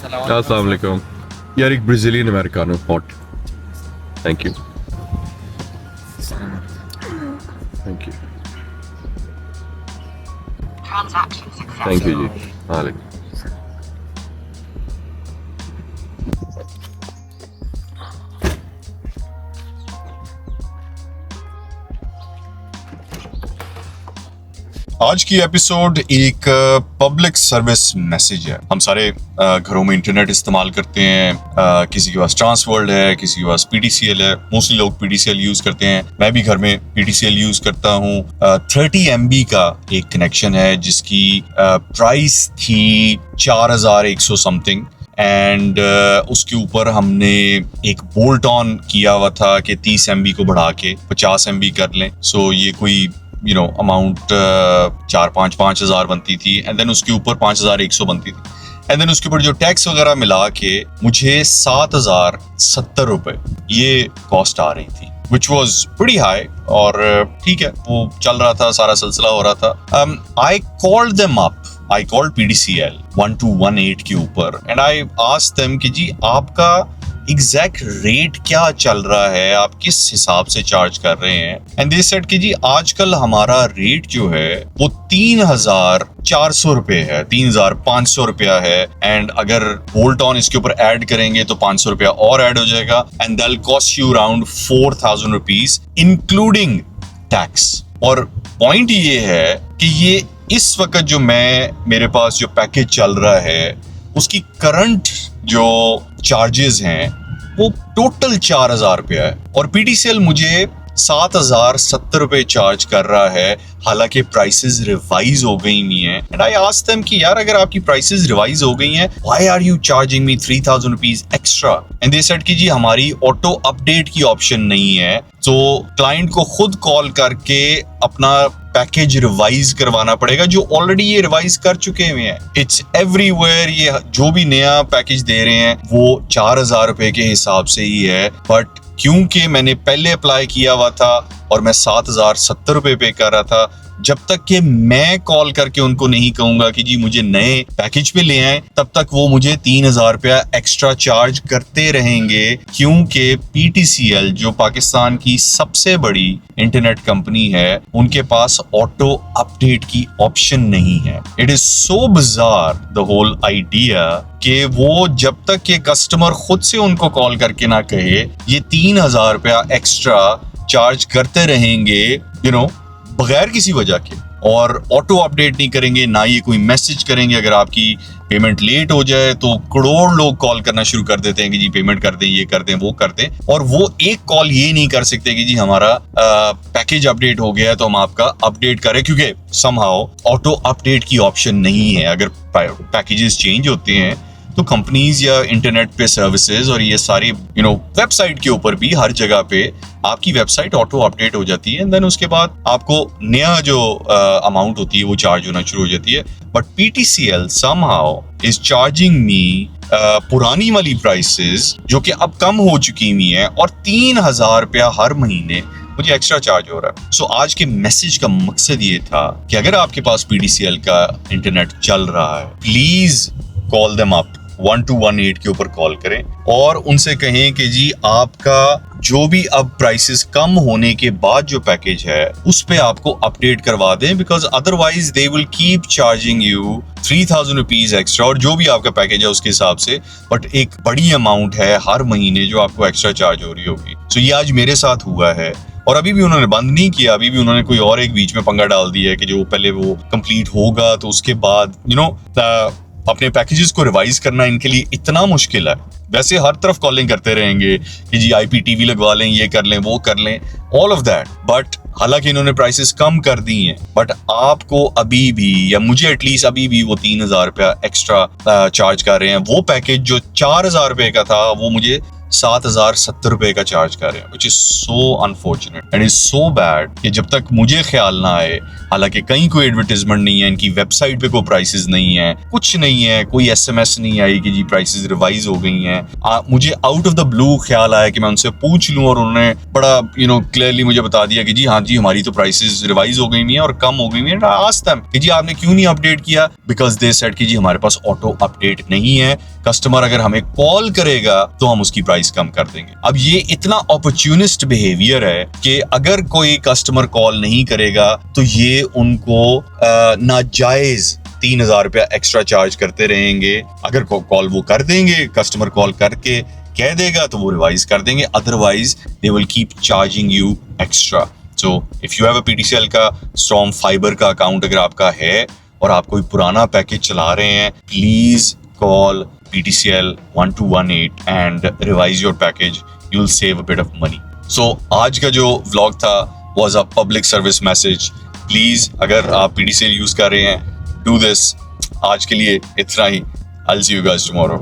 अस्सलाम वालेकुम यार, एक Brazilian americano hot. Thank you thank you thank you जी। वालेकुम। आज की एपिसोड एक पब्लिक सर्विस मैसेज है। हम सारे घरों में इंटरनेट इस्तेमाल करते हैं। किसी के पास ट्रांसवर्ल्ड है, किसी के पास पीटीसीएल है। मोस्टली लोग पीटीसीएल यूज करते हैं, मैं भी घर में पीटीसीएल यूज करता हूँ। 30 MB का एक कनेक्शन है जिसकी प्राइस थी 4100 समथिंग एंड उसके ऊपर हमने एक बोल्ट ऑन किया हुआ था कि 30 MB को बढ़ा के 50 MB कर लें। सो ये कोई अमाउंट 5 हजार बनती थी एंड देन उसके ऊपर 5100 बनती थी एंड देन उसके ऊपर जो टैक्स वगैरह मिला के मुझे 7070 रुपए ये कॉस्ट आ रही थी, विच वॉज प्रीटी हाई। और ठीक है, वो चल रहा था, सारा सिलसिला हो रहा था। I called them up, I called PDCL 1218 के ऊपर एंड आई आस्क्ड देम कि जी आपका एग्जैक्ट रेट क्या चल रहा है, आप किस हिसाब से चार्ज कर रहे हैं। एंड दे सेड कि जी आजकल हमारा रेट जो है वो 3400 रुपए है, 3500 रुपया है एंड अगर बोल्ट ऑन इसके ऊपर ऐड करेंगे तो 500 रुपया और ऐड हो जाएगा and that cost you around 4000 rupees including tax. और पॉइंट ये है कि ये इस वक्त जो मेरे पास जो पैकेज चल रहा है उसकी करंट जो चार्जेस हैं वो टोटल 4000 रुपया है और पीटीसीएल मुझे 7070 रुपए चार्ज कर रहा है, हालांकि प्राइसेस रिवाइज हो गई नहीं है। एंड आई आस्क्ड देम कि यार अगर आपकी प्राइसेस रिवाइज हो गई हैं, why are you charging me 3000 rupees extra. And they said कि जी हमारी ऑटो अपडेट की ऑप्शन नहीं है, तो क्लाइंट को खुद कॉल करके अपना पैकेज रिवाइज करवाना पड़ेगा जो ऑलरेडी ये रिवाइज कर चुके हुए हैं। इट्स एवरीवेयर, ये जो भी नया पैकेज दे रहे हैं वो 4000 रुपए के हिसाब से ही है, बट क्योंकि मैंने पहले अप्लाई किया हुआ था और मैं 7070 रुपए पे कर रहा था, जब तक कि मैं कॉल करके उनको नहीं कहूंगा कि जी मुझे नए पैकेज पे ले आए, तब तक वो मुझे 3000 रुपया एक्स्ट्रा चार्ज करते रहेंगे, क्योंकि पीटीसीएल जो पाकिस्तान की सबसे बड़ी इंटरनेट कंपनी है उनके पास ऑटो अपडेट की ऑप्शन नहीं है। It is so bizarre the whole idea कि वो जब तक ये कस्टमर खुद से उनको कॉल करके ना कहे ये 3000 रुपया एक्स्ट्रा चार्ज करते रहेंगे बगैर किसी वजह के, और ऑटो अपडेट नहीं करेंगे, ना ये कोई मैसेज करेंगे। अगर आपकी पेमेंट लेट हो जाए तो करोड़ लोग कॉल करना शुरू कर देते हैं कि जी पेमेंट कर दें, ये कर दें, वो कर दें, और वो एक कॉल ये नहीं कर सकते कि जी हमारा पैकेज अपडेट हो गया है तो हम आपका अपडेट करें, क्योंकि समहाउ ऑटो अपडेट की ऑप्शन नहीं है। अगर पैकेजेस चेंज होते हैं तो कंपनीज या इंटरनेट पे सर्विसेज और ये सारी वेबसाइट के ऊपर भी हर जगह पे आपकी वेबसाइट ऑटो अपडेट हो जाती है एंड देन उसके बाद आपको नया जो अमाउंट होती है वो चार्ज होना शुरू हो जाती है। But PTCL somehow is charging me पुरानी वाली प्राइसेस जो कि अब कम हो चुकी हुई है और 3000 रुपया हर महीने मुझे एक्स्ट्रा चार्ज हो रहा है। सो आज के मैसेज का मकसद ये था कि अगर आपके पास पीटीसीएल का इंटरनेट चल रहा है, प्लीज कॉल देम अप, 1218 के ऊपर कॉल करें और उनसे कहें कि जी आपका जो भी अब प्राइसेस कम होने के बाद जो पैकेज है उस पे आपको अपडेट करवा दें, because otherwise they will keep charging you 3000 rupees extra और जो भी आपका पैकेज है उसके हिसाब से, बट एक बड़ी अमाउंट है हर महीने जो आपको एक्स्ट्रा चार्ज हो रही होगी। सो ये आज मेरे साथ हुआ है और अभी भी उन्होंने बंद नहीं किया, अभी भी उन्होंने कोई और एक बीच में पंगा डाल दिया है कि जो पहले वो कंप्लीट होगा तो उसके बाद अपने पैकेजेस को रिवाइज करना इनके लिए इतना मुश्किल है। वैसे हर तरफ कॉलिंग करते रहेंगे कि जी IPTV लगवा लें, ये कर लें, वो कर लें, ऑल ऑफ दैट, बट हालांकि इन्होंने प्राइसेस कम कर दी हैं, बट आपको अभी भी या मुझे एटलीस्ट अभी भी वो 3000 रुपया एक्स्ट्रा चार्ज कर रहे हैं। वो पैकेज जो 4000 रुपए का था वो मुझे 7,070 का चार्ज कर रहे हैं, which is so unfortunate and is so bad कि जब तक मुझे ख्याल ना आए, हालांकि कहीं कोई एडवर्टाइजमेंट नहीं है, इनकी वेबसाइट पे कोई प्राइसेस नहीं है, कुछ नहीं है, कोई SMS नहीं आई कि जी प्राइसेस रिवाइज हो गई हैं। मुझे आउट ऑफ द ब्लू ख्याल आया कि मैं उनसे पूछ लूं और उन्होंने बड़ा क्लियरली मुझे बता दिया कि जी हाँ जी हमारी तो प्राइसेस रिवाइज हो गई हुई हैं और कम हो गई हुई हैं। आस्क्ड देम कि जी आपने क्यों नहीं अपडेट किया, बिकॉज दे सेड कि जी हमारे पास ऑटो अपडेट नहीं है, कस्टमर अगर हमें कॉल करेगा तो हम उसकी प्राइस कम कर देंगे। अब ये इतना अपॉर्चुनिस्ट बिहेवियर है कि अगर कोई कस्टमर कॉल नहीं करेगा तो ये उनको नाजायज 3,000 रुपया एक्स्ट्रा चार्ज करते रहेंगे। अगर कॉल वो कर देंगे, कस्टमर कॉल करके कह देगा तो वो रिवाइज कर देंगे, otherwise they will keep charging you extra. So if you have a PTCL का स्टॉर्म फाइबर का अकाउंट अगर आपका है और आप कोई पुराना पैकेज चला रहे हैं, please call PTCL 1218 and revise your package. You'll save a bit of money. So आज का जो vlog था was a public service message. Please अगर आप PTCL use कर रहे हैं, do this. आज के लिए इतना ही. I'll see you guys tomorrow.